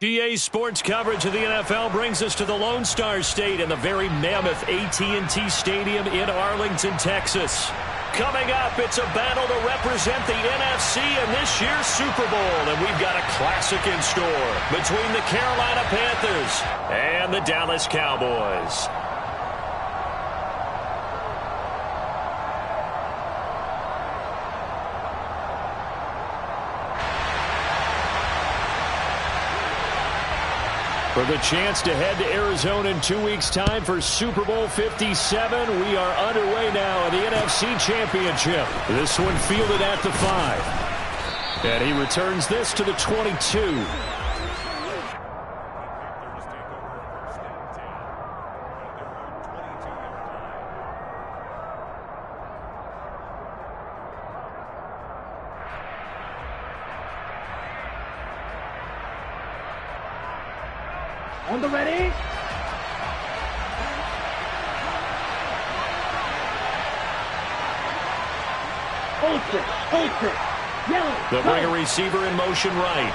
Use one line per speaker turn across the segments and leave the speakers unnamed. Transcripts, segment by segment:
GA Sports coverage of the NFL brings us to the Lone Star State and the very mammoth AT&T Stadium in Arlington, Texas. Coming up, it's a battle to represent the NFC in this year's Super Bowl, and we've got a classic in store between the Carolina Panthers and the Dallas Cowboys. For the chance to head to Arizona in 2 weeks' time for Super Bowl 57, we are underway now in the NFC Championship. This one fielded at the 5. And he returns this to the 22.
On the ready. Hold it. Yellow.
They'll bring a receiver in motion right.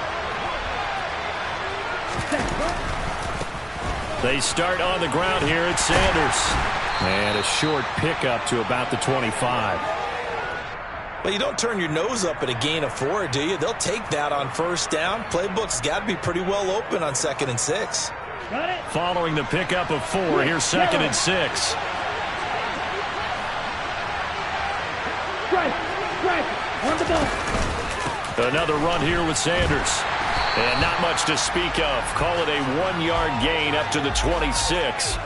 They start on the ground here at Sanders. And a short pickup to about the 25.
Well, you don't turn your nose up at a gain of 4, do you? They'll take that on first down. Playbook's got to be pretty well open on 2nd and 6.
Got it.
Following the pickup of 4, here's 2nd and 6.
Strike. On the ball.
Another run here with Sanders. And not much to speak of. Call it a 1-yard gain up to the 26.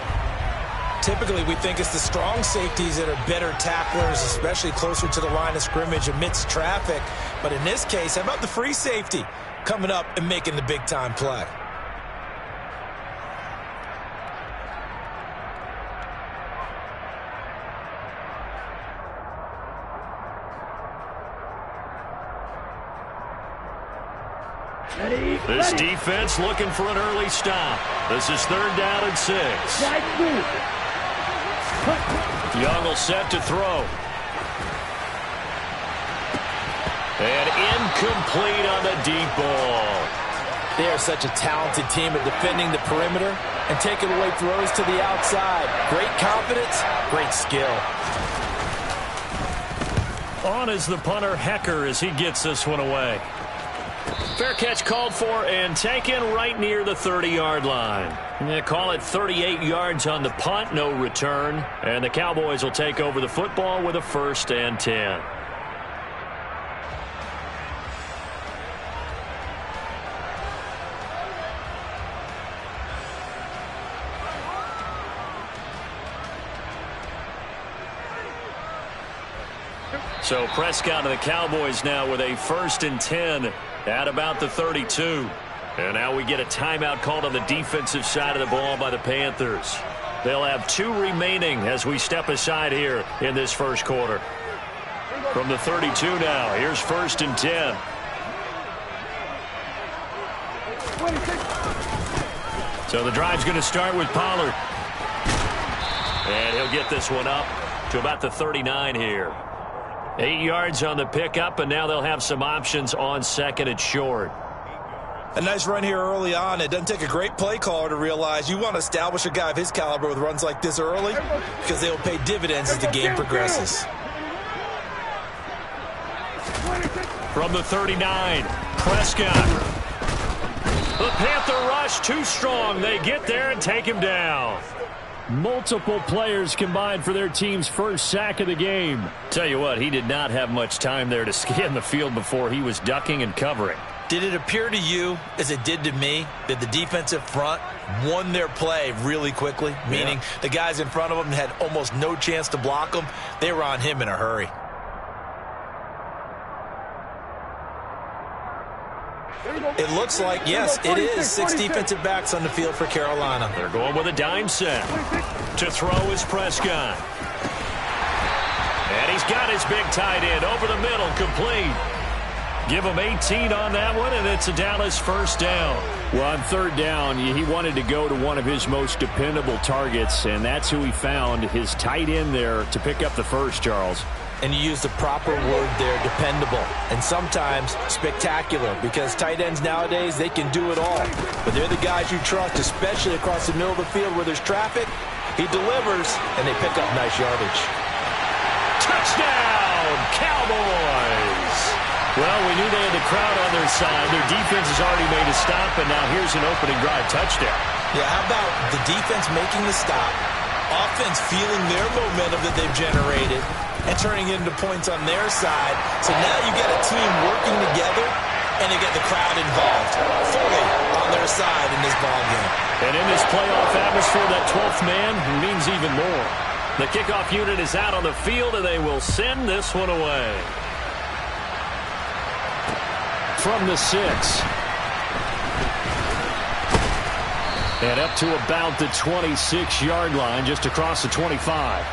Typically, we think it's the strong safeties that are better tacklers, especially closer to the line of scrimmage amidst traffic. But in this case, how about the free safety coming up and making the big-time play?
This defense looking for an early stop. This is 3rd down and 6. Young will set to throw. And incomplete on the deep ball.
They are such a talented team at defending the perimeter and taking away throws to the outside. Great confidence, great skill.
On is the punter Hecker as he gets this one away. Fair catch called for and taken right near the 30-yard line. They call it 38 yards on the punt, no return. And the Cowboys will take over the football with a 1st and 10. So Prescott and the Cowboys now with a 1st and 10 at about the 32. And now we get a timeout called on the defensive side of the ball by the Panthers. They'll have 2 remaining as we step aside here in this first quarter. From the 32 now, here's 1st and 10. So the drive's going to start with Pollard. And he'll get this one up to about the 39 here. 8 yards on the pickup, and now they'll have some options on 2nd and short.
A nice run here early on. It doesn't take a great play caller to realize you want to establish a guy of his caliber with runs like this early because they will pay dividends as the game progresses.
From the 39, Prescott. The Panther rush too strong. They get there and take him down. Multiple players combined for their team's first sack of the game. Tell you what, he did not have much time there to scan the field before he was ducking and covering.
Did it appear to you, as it did to me, that the defensive front won their play really quickly? Meaning the guys in front of them had almost no chance to block them. They were on him in a hurry. It looks like, yes, it is 6 defensive backs on the field for Carolina.
They're going with a dime set. To throw is Prescott. And he's got his big tight end over the middle, complete. Give him 18 on that one, and it's a Dallas 1st down. Well, on 3rd down, he wanted to go to one of his most dependable targets, and that's who he found, his tight end there to pick up the first, Charles.
and you use the proper word there, dependable, and sometimes spectacular, because tight ends nowadays, they can do it all. But they're the guys you trust, especially across the middle of the field where there's traffic. He delivers, and they pick up nice yardage.
Touchdown, Cowboys! Well, we knew they had the crowd on their side. Their defense has already made a stop, and now here's an opening drive touchdown.
Yeah, how about the defense making the stop, offense feeling their momentum that they've generated, and turning it into points on their side. So now you get a team working together, and they get the crowd involved fully on their side in this ballgame.
And in this playoff atmosphere, that 12th man means even more. The kickoff unit is out on the field, and they will send this one away. From the 6. And up to about the 26-yard line, just across the 25.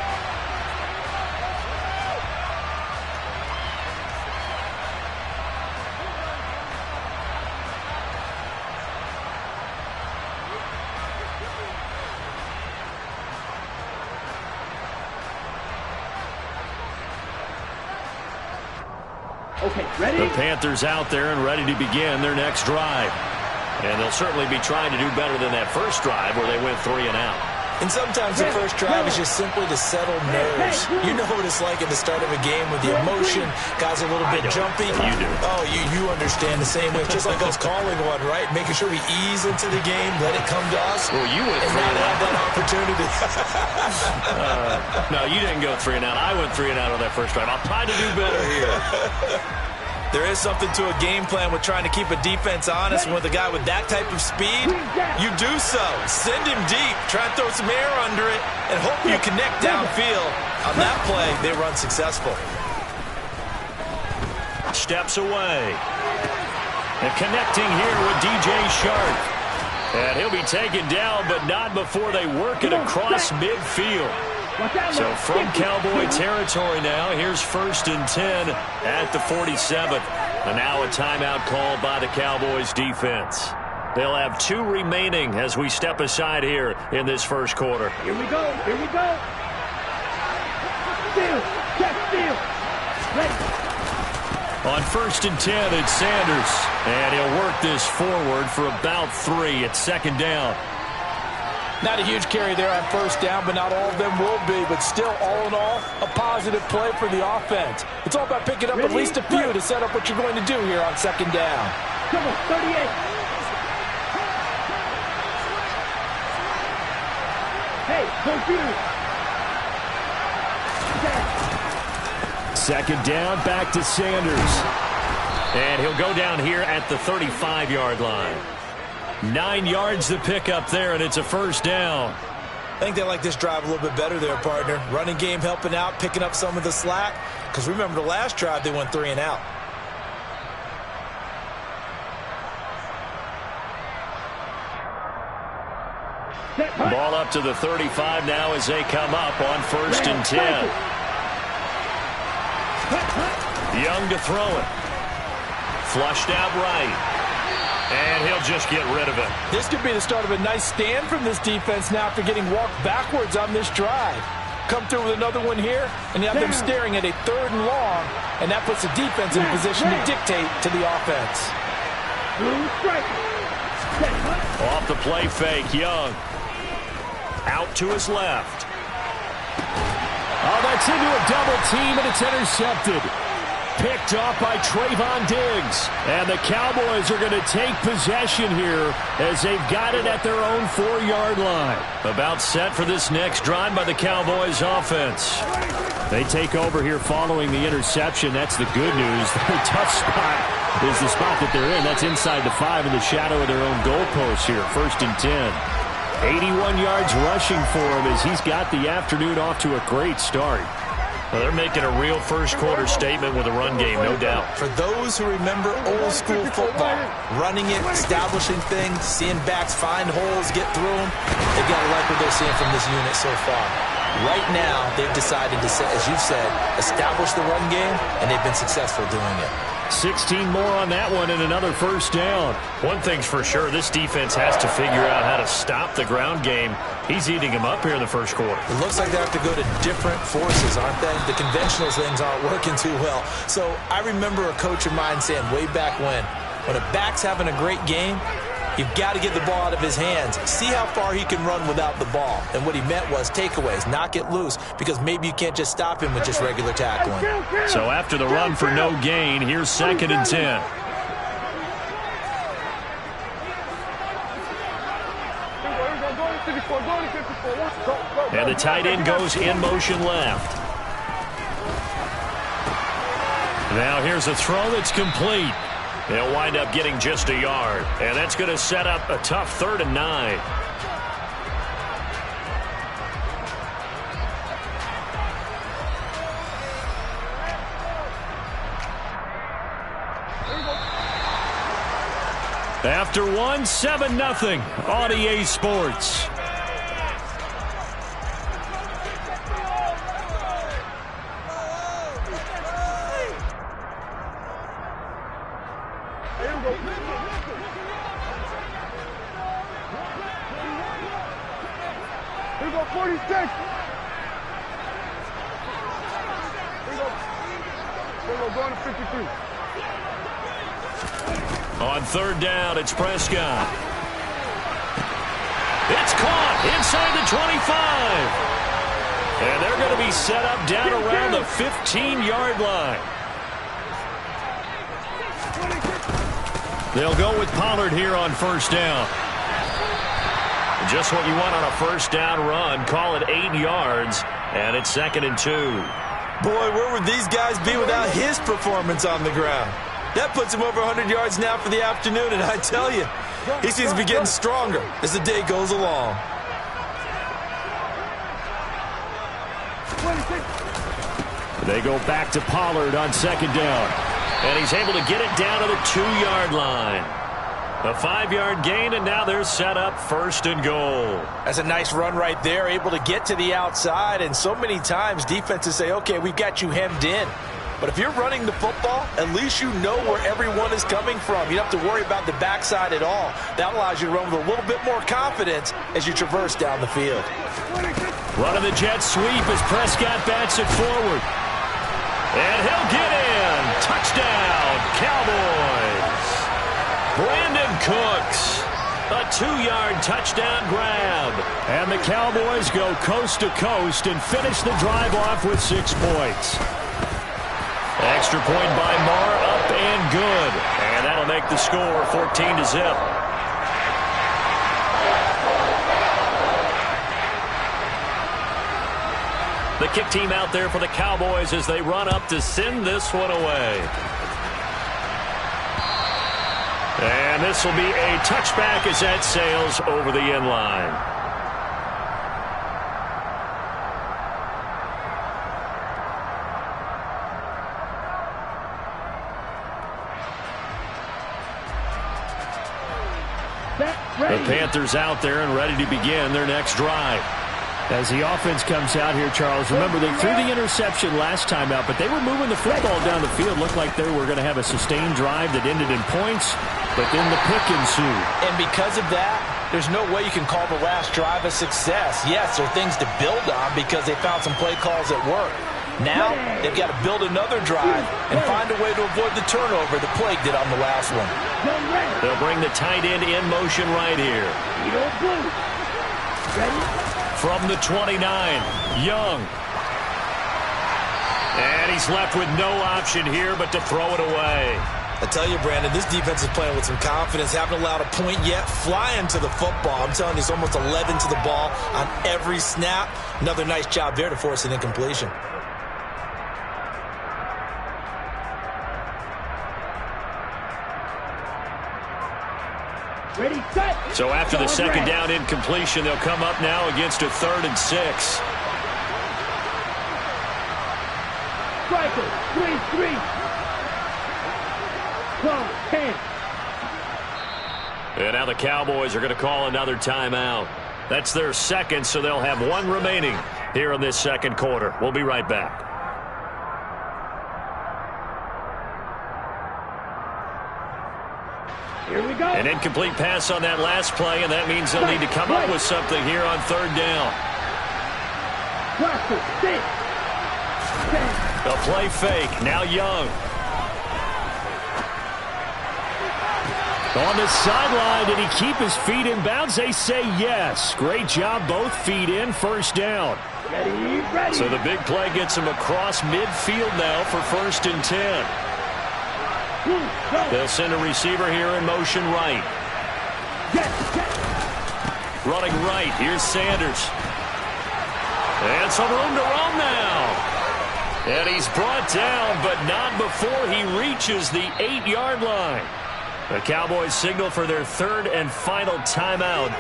Okay, ready?
The Panthers out there and ready to begin their next drive. And they'll certainly be trying to do better than that first drive where they went 3 and out.
And sometimes the first drive is just simply to settle nerves. You know what it's like at the start of a game with the emotion. Guys are a little bit jumpy.
You do.
Oh, you understand the same way. It's just like us calling one, right? Making sure we ease into the game, let it come to us.
Well, you went 3
and
and
not
out.
have that opportunity.
No, you didn't go 3 and out. I went 3 and out on that first drive. I'll try to do better here.
There is something to a game plan with trying to keep a defense honest. And with a guy with that type of speed, you do so. Send him deep. Try and throw some air under it and hope you connect downfield. On that play, they run successful.
Steps away. And connecting here with DJ Shark. And he'll be taken down, but not before they work it across midfield. So from Cowboy territory now, here's 1st and 10 at the 47. And now a timeout called by the Cowboys defense. They'll have 2 remaining as we step aside here in this first quarter.
Here we go. Here we go. Steal. Check steal. Ready.
On 1st and 10, it's Sanders. And he'll work this forward for about 3. It's 2nd down.
Not a huge carry there on 1st down, but not all of them will be. But still, all in all, a positive play for the offense. It's all about picking up at least a few to set up what you're going to do here on 2nd down.
Come on, 38. Hey, computer.
2nd down, back to Sanders. And he'll go down here at the 35-yard line. 9 yards to pick up there, and it's a 1st down.
I think they like this drive a little bit better there, partner. Running game helping out, picking up some of the slack. Because remember the last drive, they went 3 and out.
Ball up to the 35 now as they come up on 1st and 10. Young to throw it. Flushed out right. And he'll just get rid of it.
This could be the start of a nice stand from this defense now after getting walked backwards on this drive. Come through with another one here, and you have them staring at a 3rd and long, and that puts the defense in a position to dictate to the offense.
Off the play fake, Young. Out to his left. Oh, that's into a double team, and it's intercepted. Picked off by Trayvon Diggs. And the Cowboys are going to take possession here as they've got it at their own 4-yard line. About set for this next drive by the Cowboys offense. They take over here following the interception. That's the good news. The tough spot is the spot that they're in. That's inside the 5 in the shadow of their own goalpost here. 1st and 10. 81 yards rushing for him as he's got the afternoon off to a great start. Well, they're making a real first-quarter statement with a run game, no doubt.
For those who remember old-school football, running it, establishing things, seeing backs find holes, get through them, they've got to like what they're seeing from this unit so far. Right now, they've decided to, as you've said, establish the run game, and they've been successful doing it.
16 more on that one and another first down. One thing's for sure, this defense has to figure out how to stop the ground game. He's eating them up here in the first quarter.
It looks like they have to go to different forces, aren't they? The conventional things aren't working too well. So I remember a coach of mine saying way back when a back's having a great game, you've got to get the ball out of his hands. See how far he can run without the ball. And what he meant was takeaways, knock it loose, because maybe you can't just stop him with just regular tackling.
So after the run for no gain, here's 2nd and 10. And the tight end goes in motion left. Now here's a throw that's complete. They'll wind up getting just a yard. And that's going to set up a tough 3rd and 9. After one, 7-0 on EA Sports.
Here we go, 46. Here we go, going to 53.
On 3rd down, it's Prescott. It's caught inside the 25. And they're going to be set up down around the 15-yard line. They'll go with Pollard here on 1st down. Just what you want on a 1st down run. Call it 8 yards, and it's 2nd and 2.
Boy, where would these guys be without his performance on the ground? That puts him over 100 yards now for the afternoon, and I tell you, he seems to be getting stronger as the day goes along.
They go back to Pollard on 2nd down, and he's able to get it down to the 2-yard line. A 5-yard gain, and now they're set up 1st and goal.
That's a nice run right there, able to get to the outside, and so many times defenses say, okay, we've got you hemmed in. But if you're running the football, at least you know where everyone is coming from. You don't have to worry about the backside at all. That allows you to run with a little bit more confidence as you traverse down the field.
Running the jet sweep as Prescott bats it forward. And he'll get in. Touchdown, Cowboys. Brandon Cooks. A 2-yard touchdown grab. And the Cowboys go coast to coast and finish the drive off with 6 points. Extra point by Marr, up and good. And that'll make the score 14-0. The kick team out there for the Cowboys as they run up to send this one away. And this will be a touchback as that sails over the end line. The Panthers out there and ready to begin their next drive. As the offense comes out here, Charles, remember they threw the interception last time out, but they were moving the football down the field. Looked like they were going to have a sustained drive that ended in points, but then the pick ensued.
And because of that, there's no way you can call the last drive a success. Yes, there are things to build on because they found some play calls that work. Now, they've got to build another drive and find a way to avoid the turnover the Plague did on the last one.
They'll bring the tight end in motion right here. From the 29, Young. And he's left with no option here but to throw it away.
I tell you, Brandon, this defense is playing with some confidence. Haven't allowed a point yet. Flying to the football. I'm telling you, it's almost 11 to the ball on every snap. Another nice job there to force an incompletion.
Ready, set.
So after the second down incompletion, they'll come up now against a 3rd and 6.
Striker, 3-3. 12, 10.
And now the Cowboys are going to call another timeout. That's their second, so they'll have one remaining. here in this second quarter. We'll be right back.
Here we go.
An incomplete pass on that last play, and that means they'll need to come up with something here on third down. The play fake. Now Young. On the sideline, did he keep his feet in bounds? They say yes. Great job. Both feet in. First down.
Ready.
So the big play gets him across midfield now for 1st and 10. They'll send a receiver here in motion right. Running right. Here's Sanders. And some room to run now. And he's brought down, but not before he reaches the 8-yard line. The Cowboys signal for their 3rd and final timeout.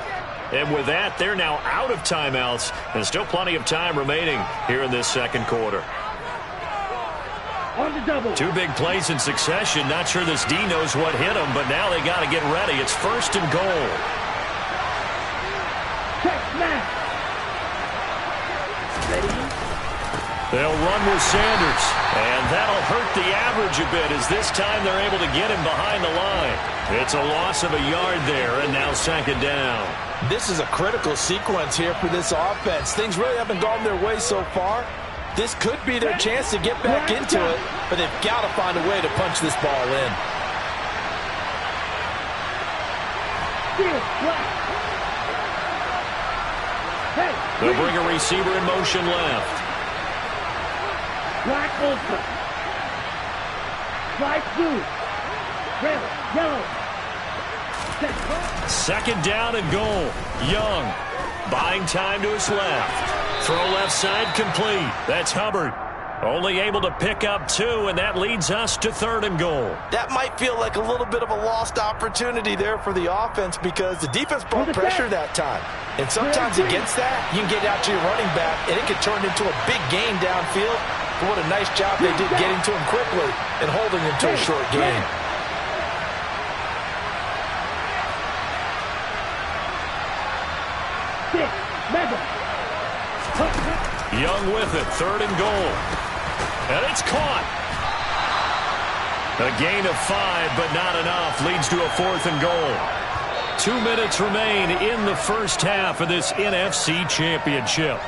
And with that, they're now out of timeouts. And still plenty of time remaining here in this second quarter.
On the double.
2 big plays in succession. Not sure this D knows what hit him, but now they got to get ready. It's 1st and goal.
Check snap. Ready.
They'll run with Sanders, and that'll hurt the average a bit as this time they're able to get him behind the line. It's a loss of a yard there, and now 2nd down.
This is a critical sequence here for this offense. Things really haven't gone their way so far. This could be their chance to get back into it, but they've got to find a way to punch this ball in.
They'll bring a receiver in motion left.
Black ultra. White blue. Red, yellow.
2nd down and goal. Young buying time to his left. Throw left side complete. That's Hubbard. Only able to pick up 2, and that leads us to 3rd and goal.
That might feel like a little bit of a lost opportunity there for the offense because the defense brought pressure that time. And sometimes against that, you can get out to your running back, and it can turn into a big gain downfield. But what a nice job they did getting to him quickly and holding him to a short gain.
Young with it. 3rd and goal. And it's caught. A gain of 5, but not enough. Leads to a 4th and goal. 2 minutes remain in the first half of this NFC Championship.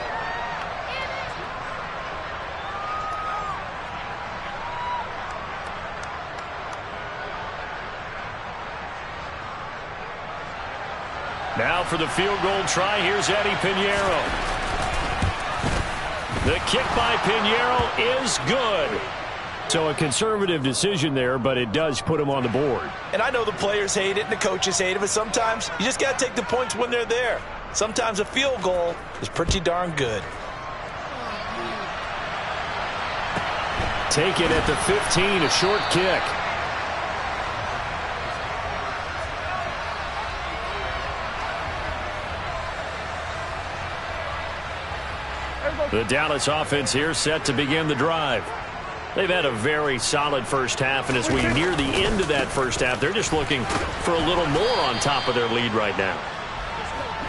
Now for the field goal try, here's Eddie Pinheiro. The kick by Pinheiro is good. So a conservative decision there, but it does put him on the board.
And I know the players hate it and the coaches hate it, but sometimes you just got to take the points when they're there. Sometimes a field goal is pretty darn good.
Take it at the 15, a short kick. The Dallas offense here set to begin the drive. They've had a very solid first half, and as we near the end of that first half, they're just looking for a little more on top of their lead right now.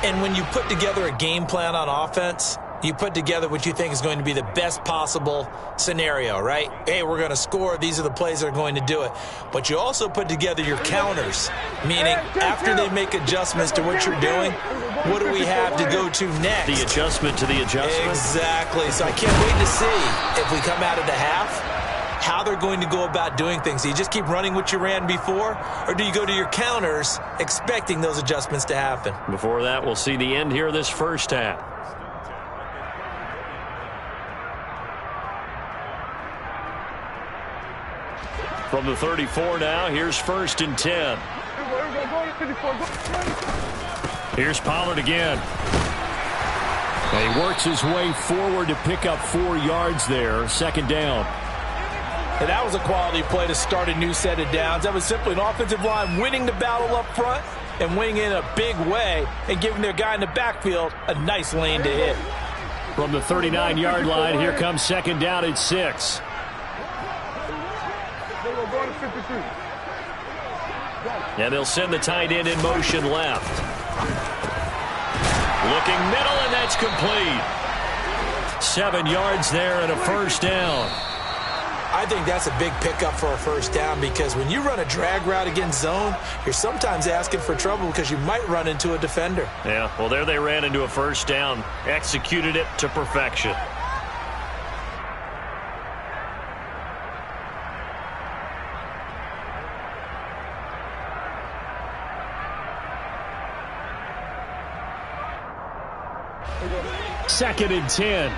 And when you put together a game plan on offense, you put together what you think is going to be the best possible scenario, right? Hey, we're going to score. These are the plays that are going to do it. But you also put together your counters, meaning after they make adjustments to what you're doing, what do we have to go to next?
The adjustment to the adjustment?
Exactly. So I can't wait to see if we come out of the half, how they're going to go about doing things. Do you just keep running what you ran before, or do you go to your counters expecting those adjustments to happen?
Before that, we'll see the end here of this first half. From the 34 now, here's 1st and 10. Here's Pollard again. And he works his way forward to pick up 4 yards there. 2nd down.
And that was a quality play to start a new set of downs. That was simply an offensive line winning the battle up front and winning in a big way and giving their guy in the backfield a nice lane to hit.
From the 39-yard line, here comes 2nd down at 6. And they'll send the tight end in motion left. Looking middle, and that's complete. 7 yards there and a first down.
I think that's a big pickup for a first down because when you run a drag route against zone, you're sometimes asking for trouble because you might run into a defender.
Yeah, well, there they ran into a first down. Executed it to perfection. Second and 10.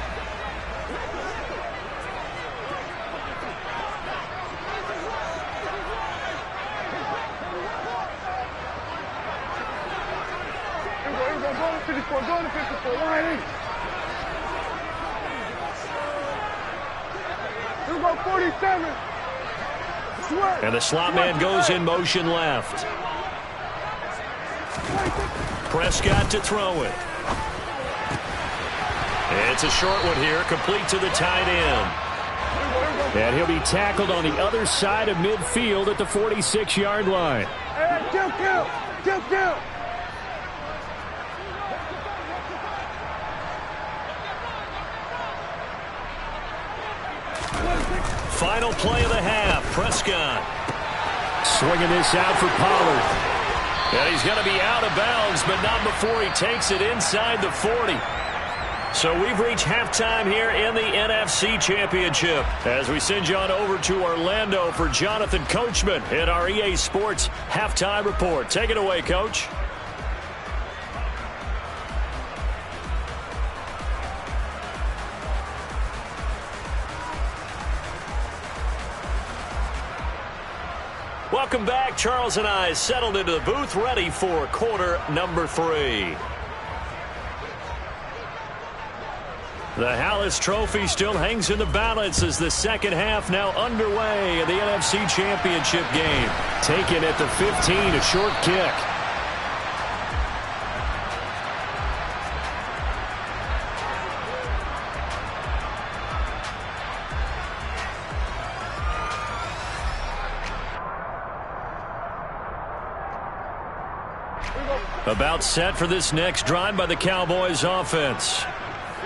And the slot man goes in motion left. Prescott to throw it. It's a short one here, complete to the tight end. And he'll be tackled on the other side of midfield at the 46-yard line.
Kill.
Final play of the half. Prescott swinging this out for Pollard. And he's going to be out of bounds, but not before he takes it inside the 40. So we've reached halftime here in the NFC Championship as we send you on over to Orlando for Jonathan Coachman in our EA Sports Halftime Report. Take it away, Coach. Welcome back. Charles and I settled into the booth ready for quarter number 3. The Hallis Trophy still hangs in the balance as the second half now underway in the NFC Championship game. Taken at the 15, a short kick. About set for this next drive by the Cowboys offense.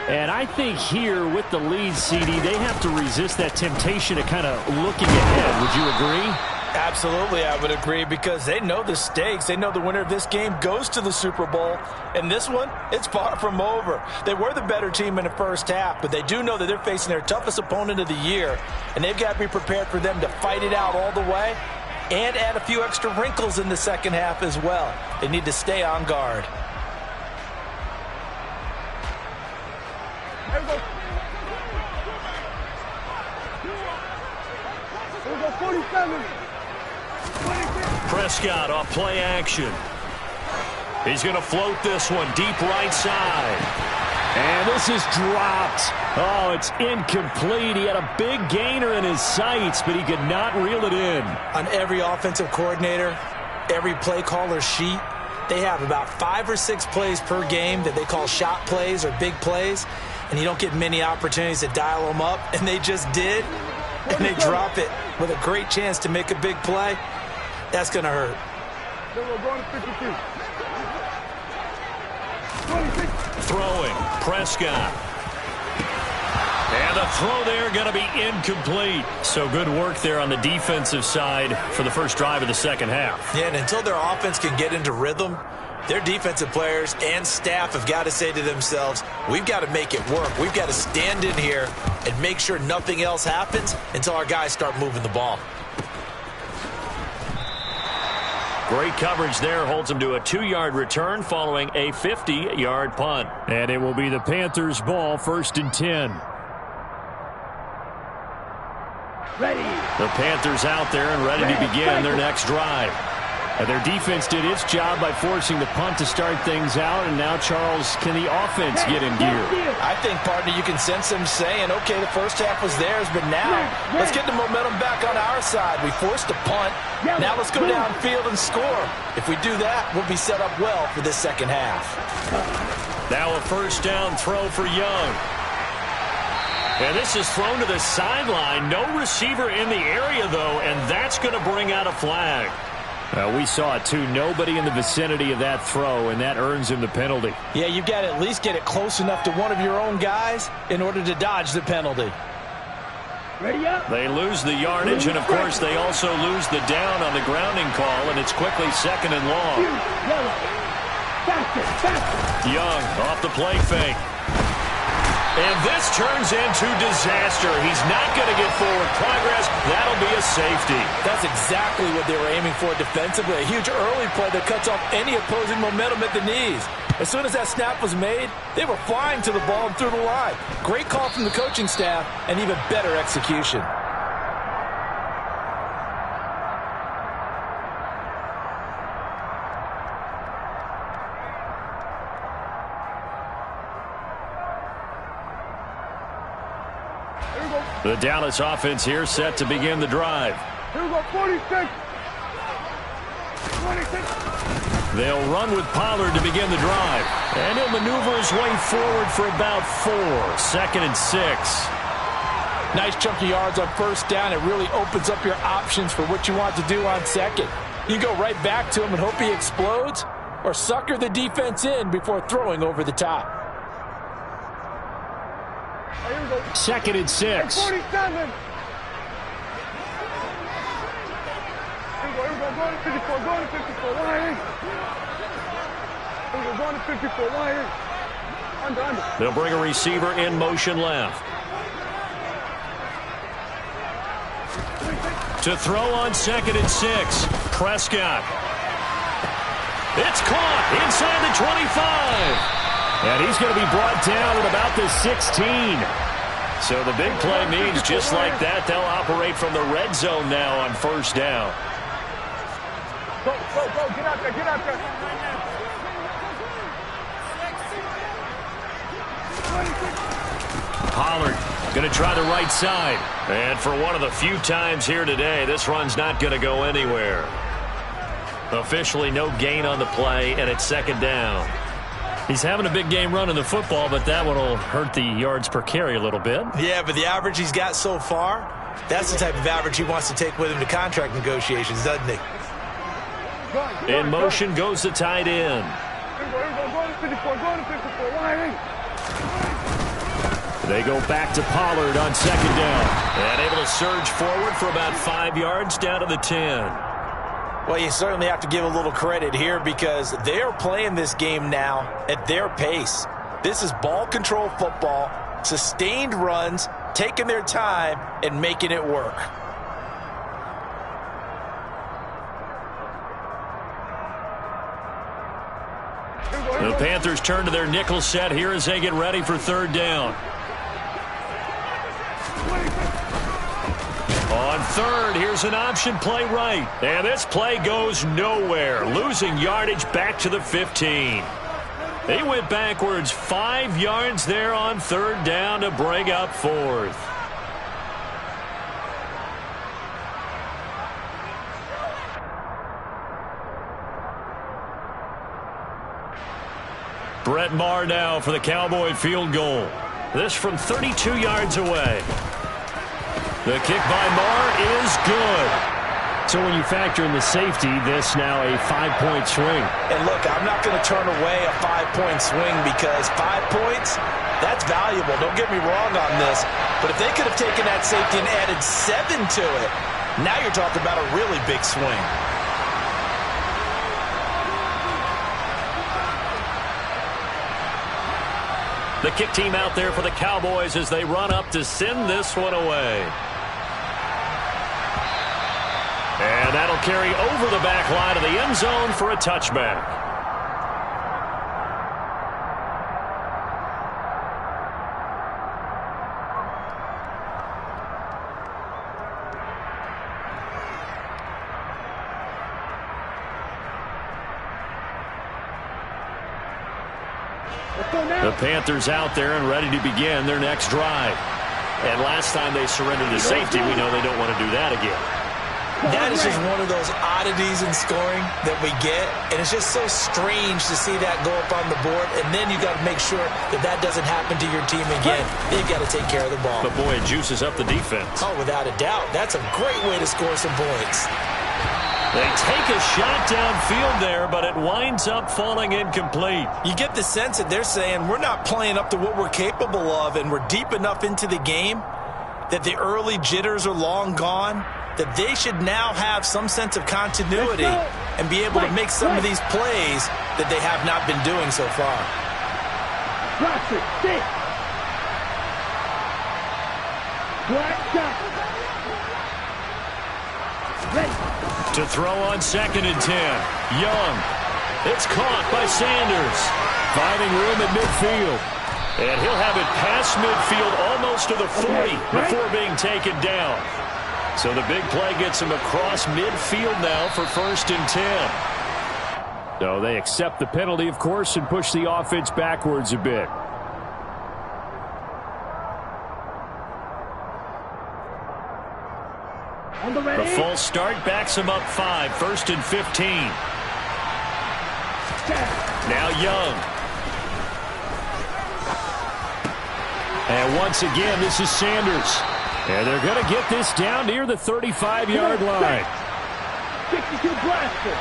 And I think here with the lead, CD, they have to resist that temptation of kind of looking ahead. Would you agree?
Absolutely, I would agree because they know the stakes. They know the winner of this game goes to the Super Bowl. And this one, it's far from over. They were the better team in the first half, but they do know that they're facing their toughest opponent of the year. And they've got to be prepared for them to fight it out all the way and add a few extra wrinkles in the second half as well. They need to stay on guard.
Prescott off play action. He's going to float this one deep right side. And this is dropped. Oh, it's incomplete. He had a big gainer in his sights, but he could not reel it in.
On every offensive coordinator, every play caller sheet, they have about 5 or 6 plays per game that they call shot plays or big plays, and you don't get many opportunities to dial them up, and they just did, and they drop it with a great chance to make a big play. That's going to hurt.
Throwing, Prescott. And the throw there going to be incomplete. So good work there on the defensive side for the first drive of the second half.
Yeah, and until their offense can get into rhythm, their defensive players and staff have got to say to themselves, we've got to make it work. We've got to stand in here and make sure nothing else happens until our guys start moving the ball.
Great coverage there, holds him to a 2-yard return following a 50-yard punt. And it will be the Panthers' ball, 1st and 10.
Ready.
The Panthers out there and ready to begin their next drive. And their defense did its job by forcing the punt to start things out. And now, Charles, can the offense get in gear?
I think, partner, you can sense them saying, okay, the first half was theirs, but now let's get the momentum back on our side. We forced a punt. Now let's go downfield and score. If we do that, we'll be set up well for this second half.
Now a first down throw for Young. And this is thrown to the sideline. No receiver in the area, though, and that's going to bring out a flag. We saw it too. Nobody in the vicinity of that throw, and that earns him the penalty.
Yeah, you've got to at least get it close enough to one of your own guys in order to dodge the penalty.
Ready up.
They lose the yardage, and of course they also lose the down on the grounding call, and it's quickly 2nd and long. Young off the play fake. And this turns into disaster. He's not going to get forward progress. That'll be a safety.
That's exactly what they were aiming for defensively. A huge early play that cuts off any opposing momentum at the knees. As soon as that snap was made, they were flying to the ball and through the line. Great call from the coaching staff and even better execution.
The Dallas offense here set to begin the drive.
Here we go, 46. 26.
They'll run with Pollard to begin the drive. And he'll maneuver his way forward for about 4. 2nd and 6.
Nice chunky yards on 1st down. It really opens up your options for what you want to do on 2nd. You go right back to him and hope he explodes, or sucker the defense in before throwing over the top.
2nd and 6.
47. Here we go, going to 54, going to 54, Lions. Here we go, going to 54, Lions. Under.
They'll bring a receiver in motion left. To throw on 2nd and 6. Prescott. It's caught inside the 25. And he's going to be brought down at about the 16. So the big play means just like that, they'll operate from the red zone now on 1st down.
Go, get out there, get out there.
Pollard going to try the right side. And for one of the few times here today, this run's not going to go anywhere. Officially no gain on the play, and it's 2nd down. He's having a big game running the football, but that one will hurt the yards per carry a little bit.
Yeah, but the average he's got so far, that's the type of average he wants to take with him to contract negotiations, doesn't he?
In motion goes the tight end. They go back to Pollard on 2nd down. And able to surge forward for about 5 yards down to the 10.
Well, you certainly have to give a little credit here because they're playing this game now at their pace. This is ball control football, sustained runs, taking their time, and making it work.
The Panthers turn to their nickel set here as they get ready for 3rd down. On 3rd, here's an option play right. And this play goes nowhere. Losing yardage back to the 15. They went backwards 5 yards there on 3rd down to bring up 4th. Brett Maher now for the Cowboy field goal. This from 32 yards away. The kick by Maher is good. So when you factor in the safety, this now a 5-point swing.
And look, I'm not going to turn away a 5-point swing because 5 points, that's valuable. Don't get me wrong on this. But if they could have taken that safety and added 7 to it, now you're talking about a really big swing.
The kick team out there for the Cowboys as they run up to send this one away. And that'll carry over the back line of the end zone for a touchback. The Panthers out there and ready to begin their next drive. And last time they surrendered to safety, we know they don't want to do that again.
That is just one of those oddities in scoring that we get, and it's just so strange to see that go up on the board, and then you got to make sure that that doesn't happen to your team again. They've got to take care of the ball.
But boy, it juices up the defense.
Oh, without a doubt. That's a great way to score some points.
They take a shot downfield there, but it winds up falling incomplete.
You get the sense that they're saying we're not playing up to what we're capable of, and we're deep enough into the game that the early jitters are long gone, that they should now have some sense of continuity and be able to make some of these plays that they have not been doing so far.
To throw on 2nd and 10. Young. It's caught by Sanders. Finding room at midfield. And he'll have it past midfield almost to the 40 before being taken down. So the big play gets him across midfield now for 1st and 10.
So they accept the penalty, of course, and push the offense backwards a bit.
The full start backs him up 5, 1st and 15. Now Young. And once again, this is Sanders. And they're going to get this down near the 35-yard line.
62 blaster.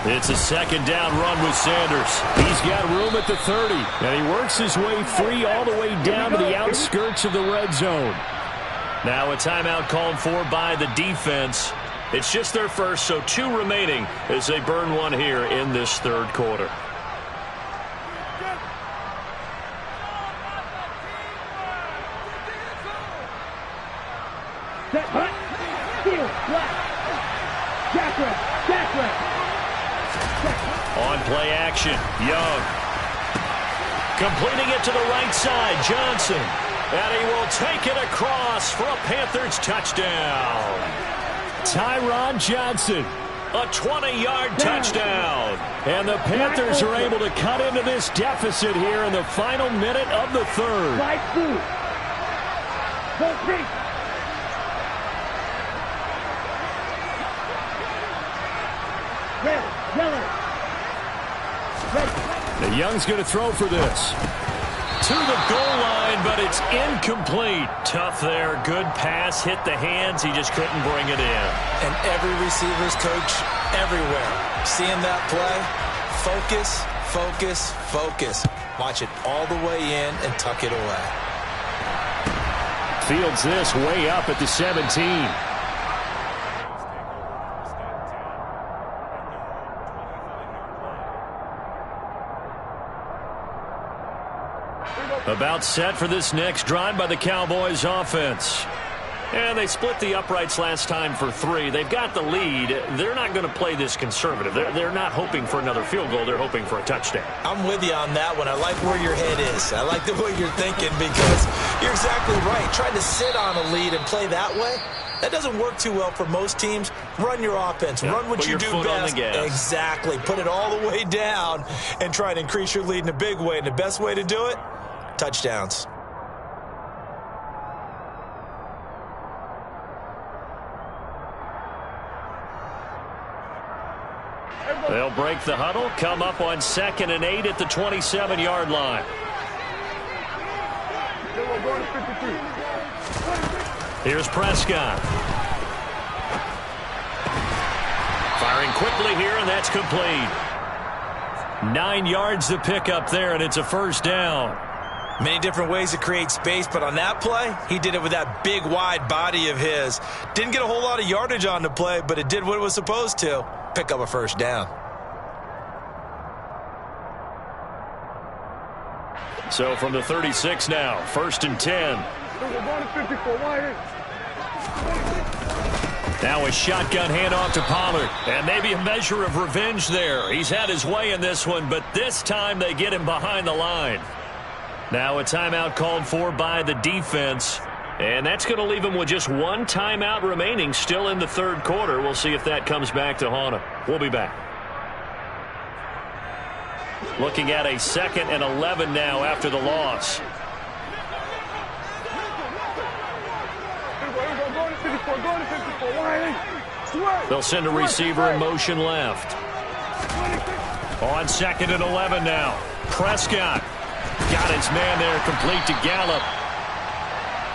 It's a 2nd down run with Sanders. He's got room at the 30. And he works his way free all the way down to the outskirts of the red zone. Now a timeout called for by the defense. It's just their first, so 2 remaining as they burn one here in this 3rd quarter. On play action, Young. Completing it to the right side, Johnson. And he will take it across for a Panthers touchdown.
Tyron Johnson.
A 20-yard touchdown. And the Panthers are able to cut into this deficit here in the final minute of the 3rd.
The Young's going to throw for this.
To the goal line, but it's incomplete. Tough there. Good pass. Hit the hands. He just couldn't bring it in.
And every receiver's coach everywhere. Seeing that play, focus, focus, focus. Watch it all the way in and tuck it away.
Fields this way up at the 17.
About set for this next drive by the Cowboys offense. And they split the uprights last time for 3. They've got the lead. They're not going to play this conservative. They're not hoping for another field goal. They're hoping for a touchdown.
I'm with you on that one. I like where your head is. I like the way you're thinking because you're exactly right. Trying to sit on a lead and play that way, that doesn't work too well for most teams. Run your offense.
Yeah,
run what you do best. Exactly. Put it all the way down and try to increase your lead in a big way. And the best way to do it, touchdowns.
They'll break the huddle, come up on 2nd and 8 at the 27-yard line. Here's Prescott. Firing quickly here, and that's complete. 9 yards to pick up there, and it's a 1st down.
Many different ways to create space, but on that play, he did it with that big, wide body of his. Didn't get a whole lot of yardage on the play, but it did what it was supposed to. Pick up a 1st down.
So from the 36 now, 1st and 10. Now a shotgun handoff to Pollard. And maybe a measure of revenge there. He's had his way in this one, but this time they get him behind the line. Now a timeout called for by the defense. And that's going to leave him with just 1 timeout remaining still in the 3rd quarter. We'll see if that comes back to haunt him. We'll be back. Looking at a 2nd and 11 now after the loss. They'll send a receiver in motion left. On 2nd and 11 now. Prescott got his man there complete to Gallup.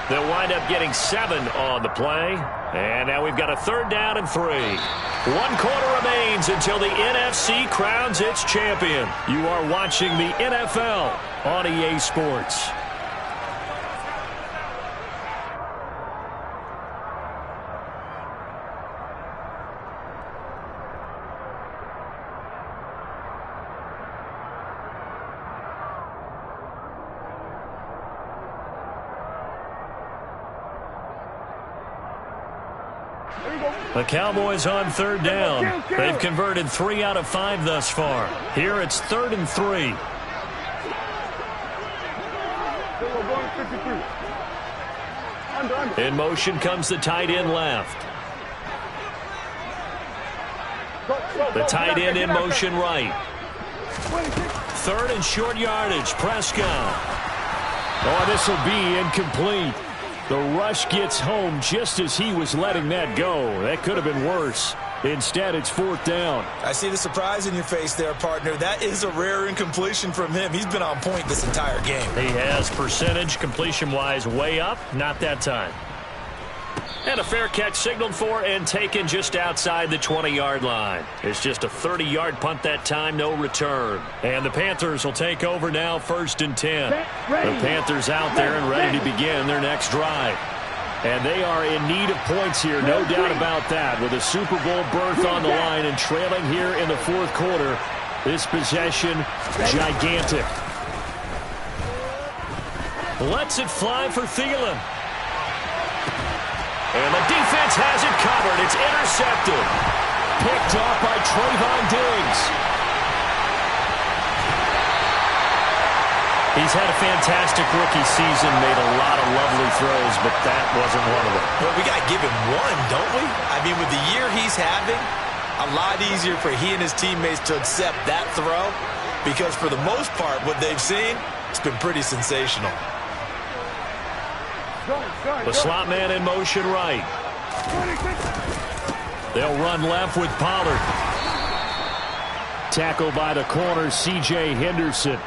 They'll wind up getting 7 on the play. And now we've got a 3rd down and 3. 1 quarter remains until the NFC crowns its champion. You are watching the NFL on EA Sports. The Cowboys on 3rd down. They've converted 3 out of 5 thus far. Here it's 3rd and 3. In motion comes the tight end left. The tight end in motion right. 3rd and short yardage. Prescott.
Oh, this will be incomplete. The rush gets home just as he was letting that go. That could have been worse. Instead, it's 4th down.
I see the surprise in your face there, partner. That is a rare incompletion from him. He's been on point this entire game.
He has percentage completion-wise way up. Not that time. And a fair catch signaled for and taken just outside the 20-yard line. It's just a 30-yard punt that time, no return. And the Panthers will take over now, 1st and 10. The Panthers out there and ready to begin their next drive. And they are in need of points here, no doubt about that. With a Super Bowl berth on the line and trailing here in the 4th quarter, this possession, gigantic. Lets it fly for Thielen. And the defense has it covered. It's intercepted. Picked off by Trayvon Diggs. He's had a fantastic rookie season, made a lot of lovely throws, but that wasn't one of them.
Well, we got to give him one, don't we? I mean, with the year he's having, a lot easier for he and his teammates to accept that throw because for the most part, what they've seen, it's been pretty sensational.
The slot man in motion right. They'll run left with Pollard.
Tackled by the corner, C.J. Henderson.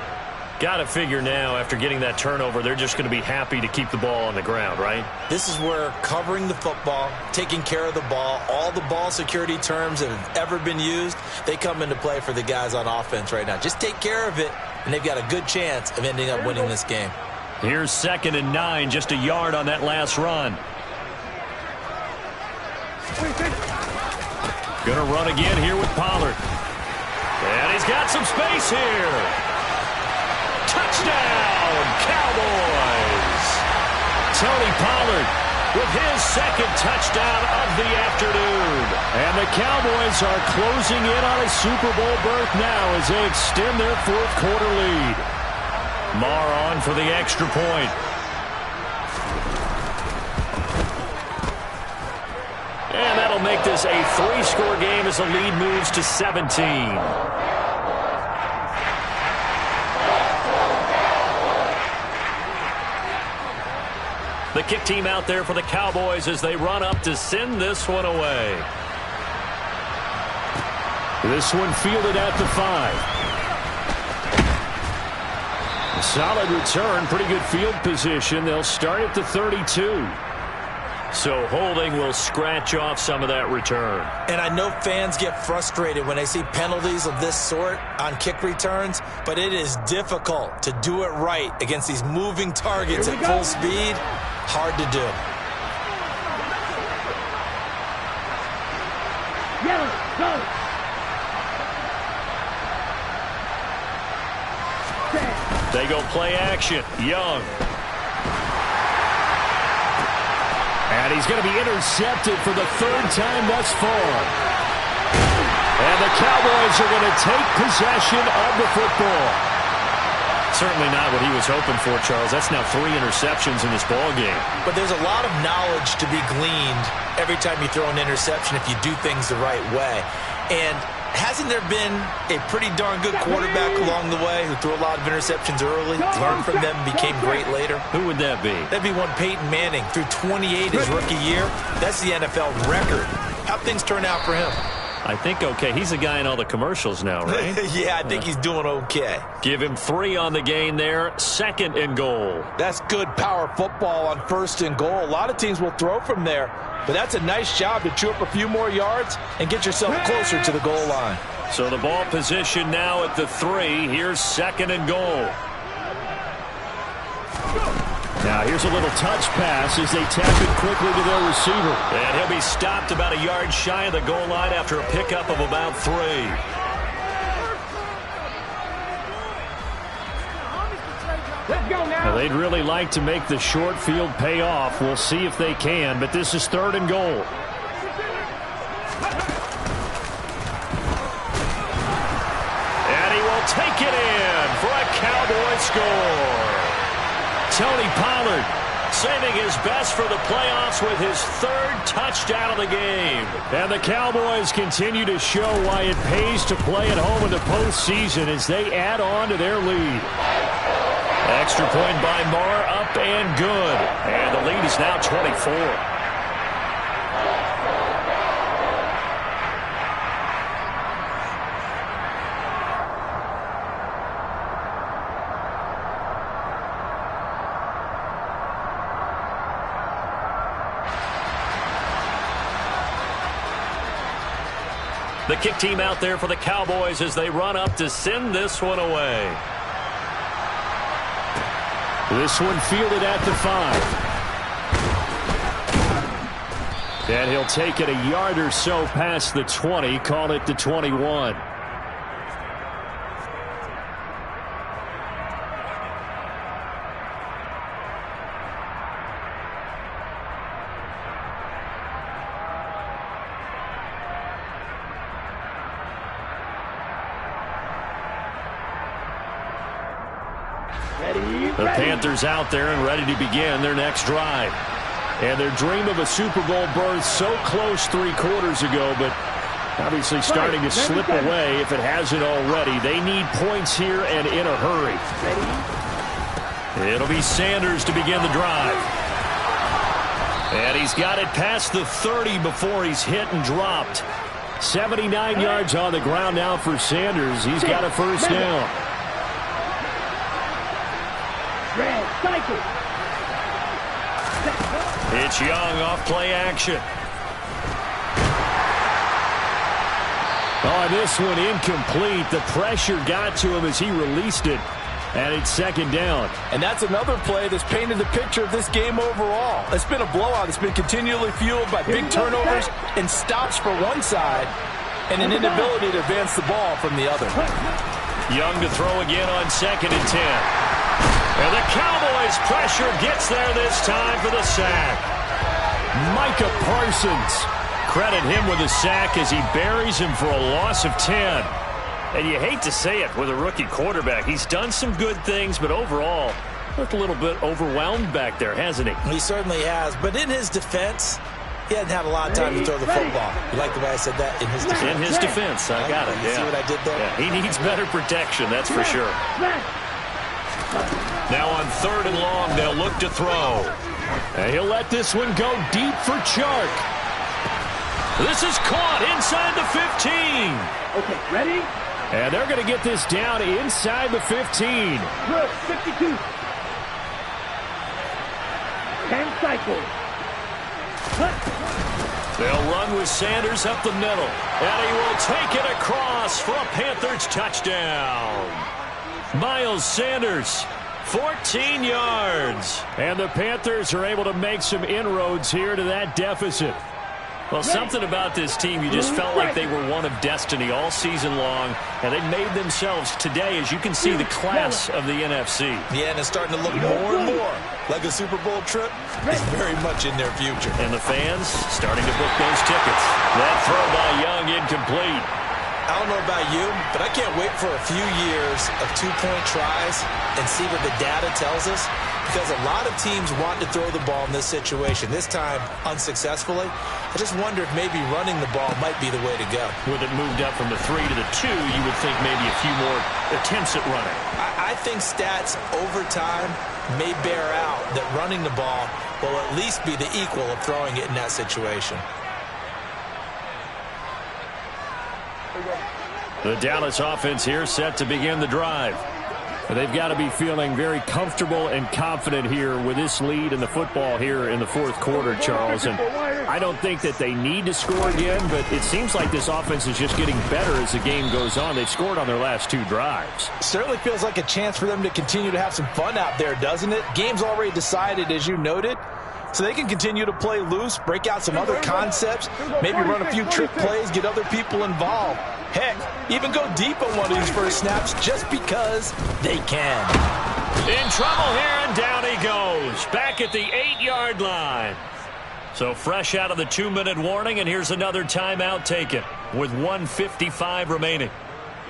Got to figure now, after getting that turnover, they're just going to be happy to keep the ball on the ground, right?
This is where covering the football, taking care of the ball, all the ball security terms that have ever been used, they come into play for the guys on offense right now. Just take care of it, and they've got a good chance of ending up winning this game.
Here's 2nd and 9, just a yard on that last run. Gonna run again here with Pollard. And he's got some space here. Touchdown, Cowboys! Tony Pollard with his 2nd touchdown of the afternoon. And the Cowboys are closing in on a Super Bowl berth now as they extend their 4th quarter lead. Marr on for the extra point. And that'll make this a 3-score game as the lead moves to 17. The kick team out there for the Cowboys as they run up to send this one away.
This one fielded at the 5. Solid return, pretty good field position. They'll start at the 32.
So holding will scratch off some of that return.
And I know fans get frustrated when they see penalties of this sort on kick returns, but it is difficult to do it right against these moving targets at full speed. Hard to do.
Yellow, go!
They go play action. Young.
And he's going to be intercepted for the 3rd time thus far. And the Cowboys are going to take possession of the football.
Certainly not what he was hoping for, Charles. That's now 3 interceptions in this ball game.
But there's a lot of knowledge to be gleaned every time you throw an interception if you do things the right way. And hasn't there been a pretty darn good quarterback along the way who threw a lot of interceptions early, learned from them, became great later?
Who would that be?
That'd be one Peyton Manning. Threw 28 his rookie year. That's the NFL record. How'd things turn out for him?
I think okay. He's the guy in all the commercials now, right?
Yeah, I think he's doing okay.
Give him 3 on the gain there. 2nd and goal.
That's good power football on 1st and goal. A lot of teams will throw from there, but that's a nice job to chew up a few more yards and get yourself closer to the goal line.
So the ball position now at the 3. Here's 2nd and goal.
Now here's a little touch pass as they tap it quickly to their receiver.
And he'll be stopped about a yard shy of the goal line after a pickup of about 3.
Let's go now.
Now, they'd really like to make the short field pay off. We'll see if they can, but this is 3rd and goal.
And he will take it in for a Cowboy score. Tony Pollard saving his best for the playoffs with his 3rd touchdown of the game.
And the Cowboys continue to show why it pays to play at home in the postseason as they add on to their lead.
Extra point by Moore, up and good. And the lead is now 24. The kick team out there for the Cowboys as they run up to send this one away.
This one fielded at the 5. And he'll take it a yard or so past the 20, call it the 21.
The Panthers out there and ready to begin their next drive.
And their dream of a Super Bowl berth so close 3 quarters ago, but obviously starting to slip away if it hasn't already. They need points here and in a hurry.
It'll be Sanders to begin the drive. And he's got it past the 30 before he's hit and dropped.
79 yards on the ground now for Sanders. He's got a 1st down.
It's Young off play action.
Oh, this one incomplete. The pressure got to him as he released it. And it's 2nd down.
And that's another play that's painted the picture of this game overall. It's been a blowout. It's been continually fueled by big turnovers and stops for one side and an inability to advance the ball from the other.
Young to throw again on 2nd and 10. And the Cowboys' pressure gets there this time for the sack.
Micah Parsons.
Credit him with a sack as he buries him for a loss of 10. And you hate to say it with a rookie quarterback. He's done some good things, but overall, looked a little bit overwhelmed back there, hasn't he?
He certainly has. But in his defense, he hasn't had a lot of time to throw the football. You like the way I said that? In his defense.
In his defense. I got it.
You see what I did there?
Yeah, he needs better protection, that's for sure. Now on 3rd and long, they'll look to throw.
And he'll let this one go deep for Chark.
This is caught inside the 15.
Okay, ready?
And they're going to get this down inside the 15.
Good, 52. 10 cycles.
They'll run with Sanders up the middle. And he will take it across for a Panthers touchdown. Miles Sanders, 14 yards.
And the Panthers are able to make some inroads here to that deficit.
Well, something about this team, you just felt like they were one of destiny all season long, and they made themselves today, as you can see, the class of the NFC.
Yeah, and it's starting to look more and more like a Super Bowl trip is very much in their future.
And the fans starting to book those tickets. That throw by Young incomplete.
I don't know about you, but I can't wait for a few years of two-point tries and see what the data tells us, because a lot of teams want to throw the ball in this situation. This time, unsuccessfully. I just wonder if maybe running the ball might be the way to go.
With it moved up from the 3 to the 2, you would think maybe a few more attempts at running.
I think stats over time may bear out that running the ball will at least be the equal of throwing it in that situation.
The Dallas offense here set to begin the drive.
They've got to be feeling very comfortable and confident here with this lead in the football here in the fourth quarter, Charles. And I don't think that they need to score again, but it seems like this offense is just getting better as the game goes on. They've scored on their last 2 drives.
Certainly feels like a chance for them to continue to have some fun out there, doesn't it? Game's already decided, as you noted. So they can continue to play loose, break out some other concepts, maybe run a few trick plays, get other people involved. Heck, even go deep on one of these first snaps just because they can.
In trouble here, and down he goes. Back at the 8-yard line. So fresh out of the 2-minute warning, and here's another timeout taken with 1:55 remaining.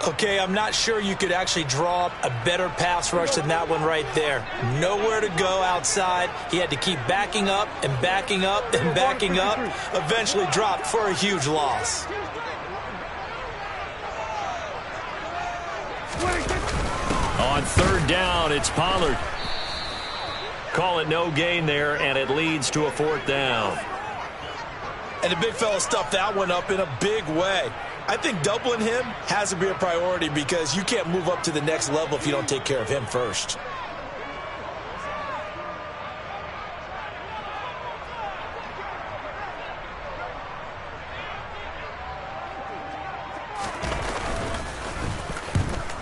Okay, I'm not sure you could actually draw up a better pass rush than that one right there. Nowhere to go outside. He had to keep backing up and backing up and backing up. Eventually dropped for a huge loss.
On 3rd down, it's Pollard. Call it no gain there, and it leads to a 4th down.
And the big fella stuffed that one up in a big way. I think doubling him has to be a priority because you can't move up to the next level if you don't take care of him first.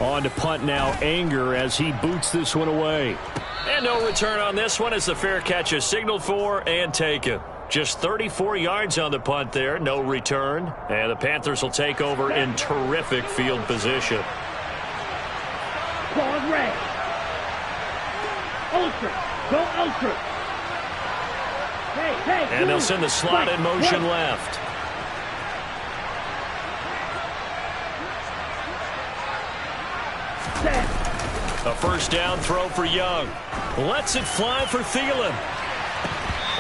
On to punt now, Anger, as he boots this one away.
And no return on this one as the fair catch is signaled for and taken. Just 34 yards on the punt there, no return. And the Panthers will take over in terrific field position.
Ball red. Ultra. Go ultra. Hey,
and they'll send the slot in motion left. A first down throw for Young. Lets it fly for Thielen.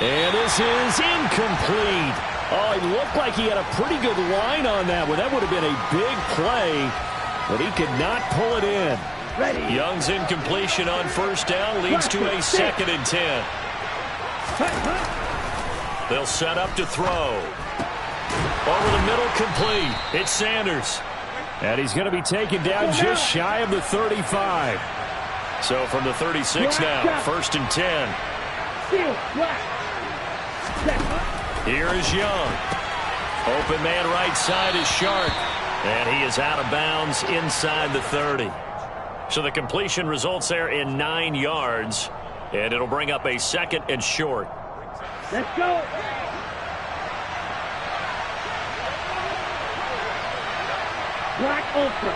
And this is incomplete. Oh, it looked like he had a pretty good line on that one. That would have been a big play, but he could not pull it in.
Ready.
Young's incompletion on first down leads to a 2nd and 10. They'll set up to throw. Over the middle, complete. It's Sanders.
And he's going to be taken down just shy of the 35.
So from the 36 now, 1st and 10. Here is Young. Open man right side is Sharp. And he is out of bounds inside the 30. So the completion results there in 9 yards. And it'll bring up a 2nd and short.
Let's go. Black Ultra.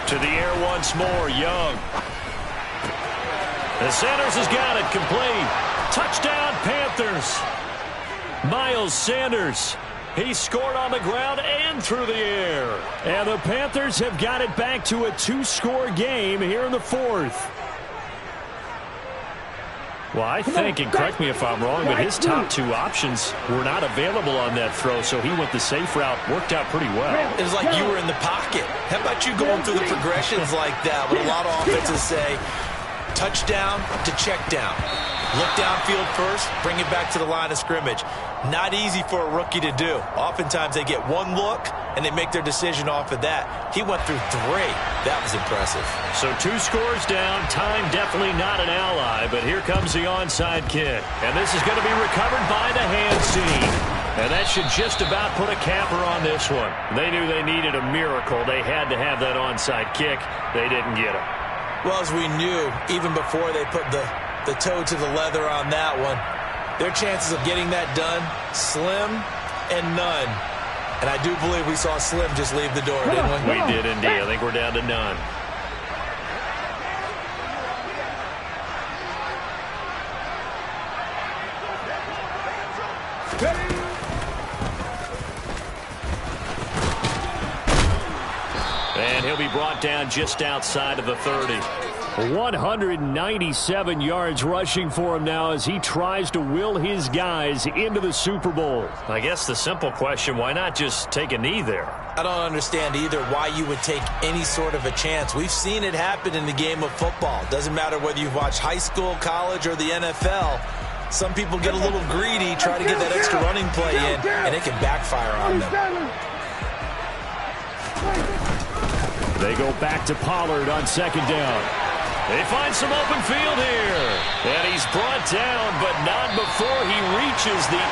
To the air once more, Young. And Sanders has got it, complete. Touchdown, Panthers. Miles Sanders. He scored on the ground and through the air.
And the Panthers have got it back to a 2-score game here in the 4th.
Well, I think, and correct me if I'm wrong, but his top 2 options were not available on that throw, so he went the safe route, worked out pretty well.
It was like you were in the pocket. How about you going through the progressions like that? What a lot of offenses say, touchdown to check down. Look downfield first, bring it back to the line of scrimmage. Not easy for a rookie to do. Oftentimes they get one look, and they make their decision off of that. He went through 3. That was impressive.
So 2 scores down. Time definitely not an ally, but here comes the onside kick. And this is going to be recovered by the hands team. And that should just about put a capper on this one. They knew they needed a miracle. They had to have that onside kick. They didn't get it.
Well, as we knew, even before they put the toe to the leather on that one, their chances of getting that done, slim and none. And I do believe we saw Slim just leave the door, didn't we?
We did indeed. I think we're down to none. And he'll be brought down just outside of the 30.
197 yards rushing for him now as he tries to will his guys into the Super Bowl.
I guess the simple question, why not just take a knee there?
I don't understand either why you would take any sort of a chance. We've seen it happen in the game of football. Doesn't matter whether you've watched high school, college, or the NFL. Some people get a little greedy, try to get that extra running play in, and it can backfire on them.
They go back to Pollard on second down. They find some open field here. And he's brought down, but not before he reaches the